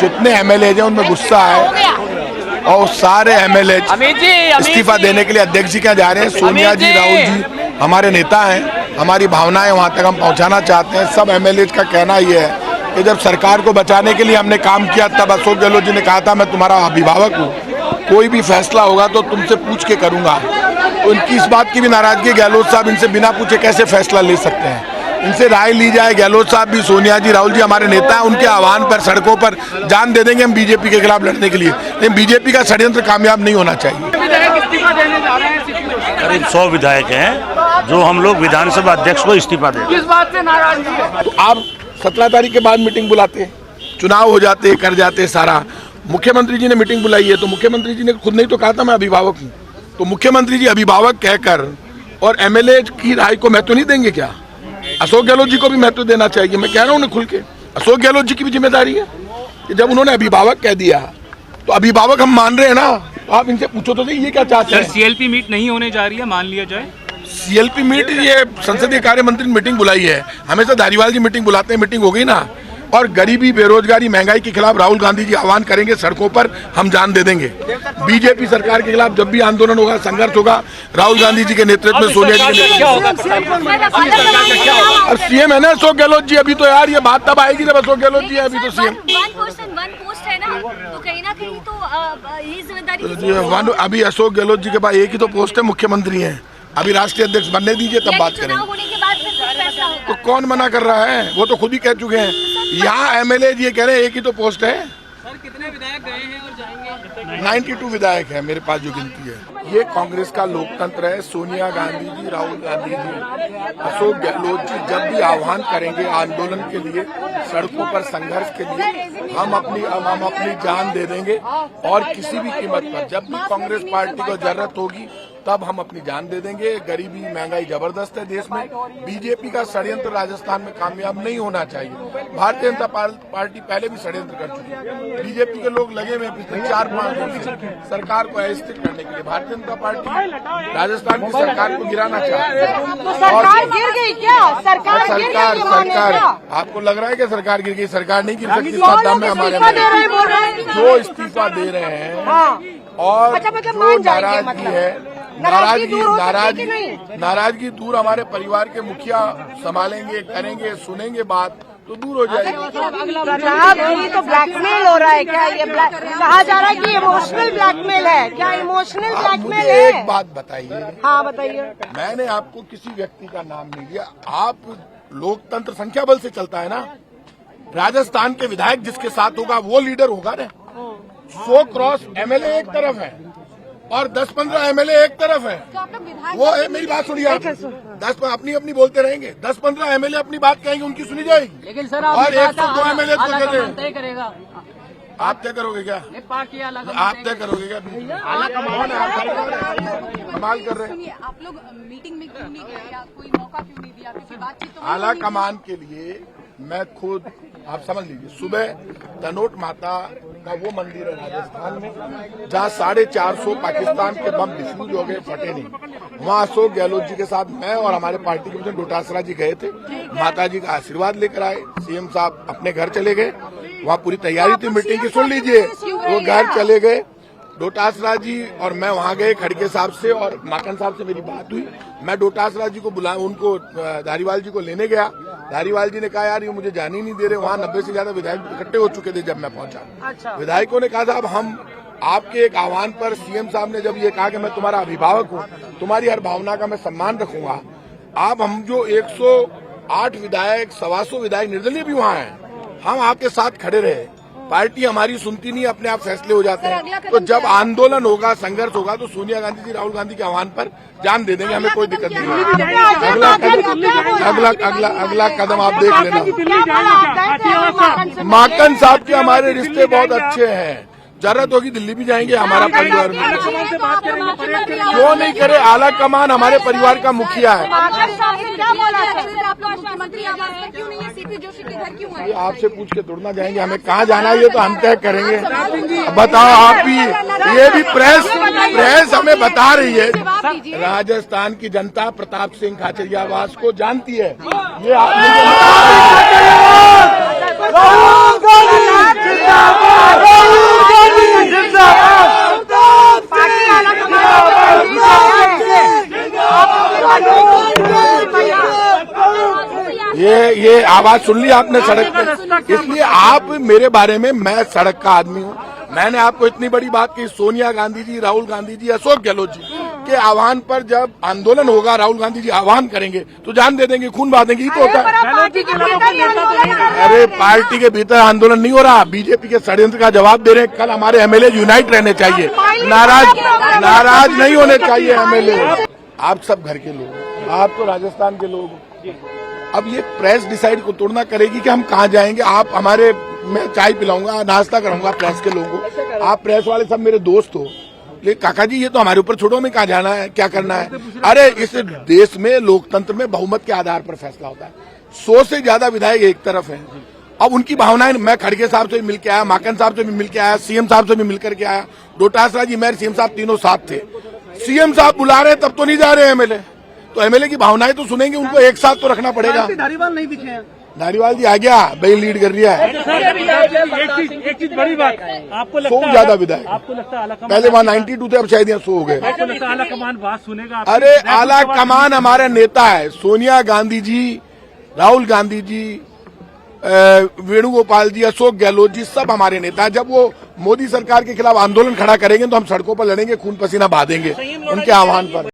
जितने एमएलए हैं उनमें गुस्सा है और सारे एमएलए इस्तीफा देने के लिए अध्यक्ष जी क्या जा रहे हैं। सोनिया जी, राहुल जी हमारे नेता हैं, हमारी भावनाएं वहां तक हम पहुंचाना चाहते हैं। सब एमएलए का कहना ये है कि जब सरकार को बचाने के लिए हमने काम किया तब अशोक गहलोत जी ने कहा था मैं तुम्हारा अभिभावक हूँ, कोई भी फैसला होगा तो तुमसे पूछ के करूंगा। तो उनकी इस बात की भी नाराजगी, गहलोत साहब इनसे बिना पूछे कैसे फैसला ले सकते हैं, इनसे राय ली जाए। गहलोत साहब भी, सोनिया जी, राहुल जी हमारे नेता हैं, उनके आह्वान पर सड़कों पर जान दे देंगे हम बीजेपी के खिलाफ लड़ने के लिए। लेकिन बीजेपी का षड्यंत्र कामयाब नहीं होना चाहिए। करीब 100 विधायक हैं जो हम लोग विधानसभा अध्यक्ष को इस्तीफा दें। किस बात से नाराजगी है? तो आप 17 तारीख के बाद मीटिंग बुलाते हैं, चुनाव हो जाते, कर जाते सारा। मुख्यमंत्री जी ने मीटिंग बुलाई है तो मुख्यमंत्री जी ने खुद नहीं तो कहा था मैं अभिभावक हूँ, तो मुख्यमंत्री जी अभिभावक कहकर और एमएलए की राय को महत्व नहीं देंगे क्या? अशोक गहलोत जी को भी महत्व देना चाहिए। मैं कह रहा हूँ उन्हें खुल के, अशोक गहलोत जी की भी जिम्मेदारी है कि जब उन्होंने अभिभावक कह दिया तो अभिभावक हम मान रहे हैं ना। तो आप इनसे पूछो तो ये क्या चाहते हैं? सीएलपी मीट नहीं होने जा रही है, मान लिया जाए। सीएलपी मीट, ये संसदीय कार्य मंत्री ने मीटिंग बुलाई है, हमेशा धारीवाल जी मीटिंग बुलाते हैं, मीटिंग हो गई ना। और गरीबी, बेरोजगारी, महंगाई के खिलाफ राहुल गांधी जी आह्वान करेंगे, सड़कों पर हम जान दे देंगे। बीजेपी सरकार के खिलाफ जब भी आंदोलन होगा, संघर्ष होगा, राहुल गांधी जी के नेतृत्व में, सोनिया जी के और सीएम है ना अशोक गहलोत जी। अभी तो यार ये बात तब आएगी जब अशोक गहलोत जी है, अभी तो सीएम अभी अशोक गहलोत जी के पास एक ही तो पोस्ट है, मुख्यमंत्री है। अभी राष्ट्रीय अध्यक्ष बनने दीजिए तब बात करेंगे। तो कौन मना कर रहा है? वो तो खुद ही कह चुके हैं। यहाँ एमएलए जी कह रहे हैं एक ही तो पोस्ट है। सर कितने विधायक गए हैं और जाएंगे? 92 विधायक है मेरे पास जो गिनती है। ये कांग्रेस का लोकतंत्र है। सोनिया गांधी जी, राहुल गांधी जी, अशोक गहलोत जी जब भी आह्वान करेंगे आंदोलन के लिए, सड़कों पर संघर्ष के लिए, हम अपनी जान दे देंगे। और किसी भी कीमत पर जब भी कांग्रेस पार्टी को जरूरत होगी तब हम अपनी जान दे देंगे। गरीबी, महंगाई जबरदस्त है देश में। बीजेपी का षड्यंत्र राजस्थान में कामयाब नहीं होना चाहिए। भारतीय जनता पार्टी पहले भी षड्यंत्र कर चुकी है। बीजेपी के लोग लगे हुए पिछले 4-5 दिन से सरकार को अस्थिर करने के लिए। भारतीय जनता पार्टी राजस्थान की सरकार को गिराना चाहती है। तो सरकार गिर गई क्या? सरकार आपको लग रहा है कि सरकार गिर गई? सरकार नहीं गिर सकती। दम है हमारे जो इस्तीफा दे रहे हैं और जो नाराजगी है, नाराजगी दूर, हमारे परिवार के मुखिया संभालेंगे, करेंगे, सुनेंगे बात तो दूर हो जाएगी। ये तो ब्लैकमेल हो रहा है क्या? ये कहा जा रहा है कि इमोशनल ब्लैकमेल है क्या? इमोशनल ब्लैकमेल है? एक बात बताइए। हाँ बताइए। मैंने आपको किसी व्यक्ति का नाम नहीं दिया। आप लोकतंत्र संख्या बल से चलता है ना। राजस्थान के विधायक जिसके साथ होगा वो लीडर होगा ना। 100 क्रॉस एमएलए एक तरफ है और 10-15 एमएलए एक तरफ है। वो मेरी बात सुनिए आप। 10 अपनी बोलते रहेंगे, 10-15 एमएलए अपनी बात कहेंगे, उनकी सुनी जाएगी। लेकिन सर और 102 एमएलए तो करेंगे। करेगा। आप तय करोगे क्या? आप तय करोगे क्या? कमाल कर रहे हैं। आप लोग मीटिंग में क्यों नहीं गए या कोई मौका क्यों नहीं दिया? क्योंकि बातचीत तो आला कमान के लिए मैं खुद, आप समझ लीजिए, सुबह तनोट माता का वो मंदिर है राजस्थान में जहाँ 450 पाकिस्तान के बम डिफ्यूज हो गए, फटे नहीं। वहाँ अशोक गहलोत जी के साथ मैं और हमारे पार्टी के मित्र डोटासरा जी गए थे। माता जी का आशीर्वाद लेकर आए। सीएम साहब अपने घर चले गए। वहाँ पूरी तैयारी थी मीटिंग की, सुन लीजिए। वो घर चले गए। डोटासरा जी और मैं वहाँ गए, खड़गे साहब से और माकन साहब से मेरी बात हुई। मैं डोटासरा जी को उनको धारीवाल जी को लेने गया। धारीवाल जी ने कहा यार ये मुझे जाने ही नहीं दे रहे। वहाँ 90 से ज्यादा विधायक इकट्ठे हो चुके थे जब मैं पहुंचा। विधायकों ने कहा साहब हम आपके एक आह्वान पर, सीएम साहब ने जब ये कहा कि मैं तुम्हारा अभिभावक हूँ, तुम्हारी हर भावना का मैं सम्मान रखूंगा। आप हम जो 108 विधायक, 125 विधायक निर्दलीय भी वहाँ हैं, हम आपके साथ खड़े रहे। पार्टी हमारी सुनती नहीं, अपने आप फैसले हो जाते हैं। तो जब आंदोलन होगा, संघर्ष होगा तो सोनिया गांधी जी, राहुल गांधी के आह्वान पर जान दे देंगे, हमें कोई दिक्कत नहीं है। अगला कदम आप देख लेना। माकन साहब के हमारे रिश्ते बहुत अच्छे हैं। जरूरत होगी दिल्ली भी जाएंगे, हमारा परिवार में। क्यों नहीं करे? आला कमान हमारे परिवार का मुखिया है। ये आपसे पूछ के तोड़ना जाएंगे, हमें कहाँ जाना है ये तो हम तय करेंगे। बताओ आप ही, ये भी प्रेस हमें बता रही है। राजस्थान की जनता प्रताप सिंह खाचरियावास को जानती है। ये आप आवाज सुन ली आपने सड़क पे, इसलिए आप मेरे बारे में, मैं सड़क का आदमी हूँ। मैंने आपको इतनी बड़ी बात की, सोनिया गांधी जी, राहुल गांधी जी, अशोक गहलोत जी के आह्वान पर जब आंदोलन होगा, राहुल गांधी जी आह्वान करेंगे तो जान दे देंगे, खून बहा देंगे, ये तो होता है। अरे पार्टी के भीतर आंदोलन नहीं हो रहा, बीजेपी के षड्यंत्र का जवाब दे रहे हैं। कल हमारे एमएलए यूनाइट रहने चाहिए, नाराज नहीं होने चाहिए एमएलए। आप सब घर के लोग, आप तो राजस्थान के लोग, अब ये प्रेस डिसाइड को तोड़ना करेगी कि हम कहाँ जाएंगे। आप हमारे, मैं चाय पिलाऊंगा, नाश्ता कराऊंगा प्रेस के लोगों को, आप प्रेस वाले सब मेरे दोस्त हो, लेकिन काका जी ये तो हमारे ऊपर छोड़ो, में कहाँ जाना है, क्या करना है। अरे इस देश में लोकतंत्र में बहुमत के आधार पर फैसला होता है। 100 से ज्यादा विधायक एक तरफ हैं, अब उनकी भावनाएं, मैं खड़गे साहब से भी मिल के आया, माकन साहब से भी मिल के आया, सीएम साहब से भी मिल करके आया, डोटासरा जी, मेयर, सीएम साहब तीनों साथ थे। सीएम साहब बुला रहे तब तो नहीं जा रहे एमएलए, तो एमएलए की भावनाएं तो सुनेंगे, उनको एक साथ तो रखना पड़ेगा। धारीवाल नहीं दिखे हैं। धारीवाल जी आ गया, भाई लीड कर रहा है। एक चीज बड़ी बात, आपको लगता 100 ज्यादा विधायक, आपको लगता है आलाकमान, पहले वहाँ 92 थे, अब शायद यहाँ 100 हो गए। आपको लगता है आलाकमान बात सुनेगा? अरे आला कमान हमारा नेता है, सोनिया गांधी जी, राहुल गांधी जी, वेणुगोपाल जी, अशोक गहलोत जी, सब हमारे नेता हैं। जब वो मोदी सरकार के खिलाफ आंदोलन खड़ा करेंगे तो हम सड़कों पर लड़ेंगे, खून पसीना बहा देंगे उनके आह्वान पर।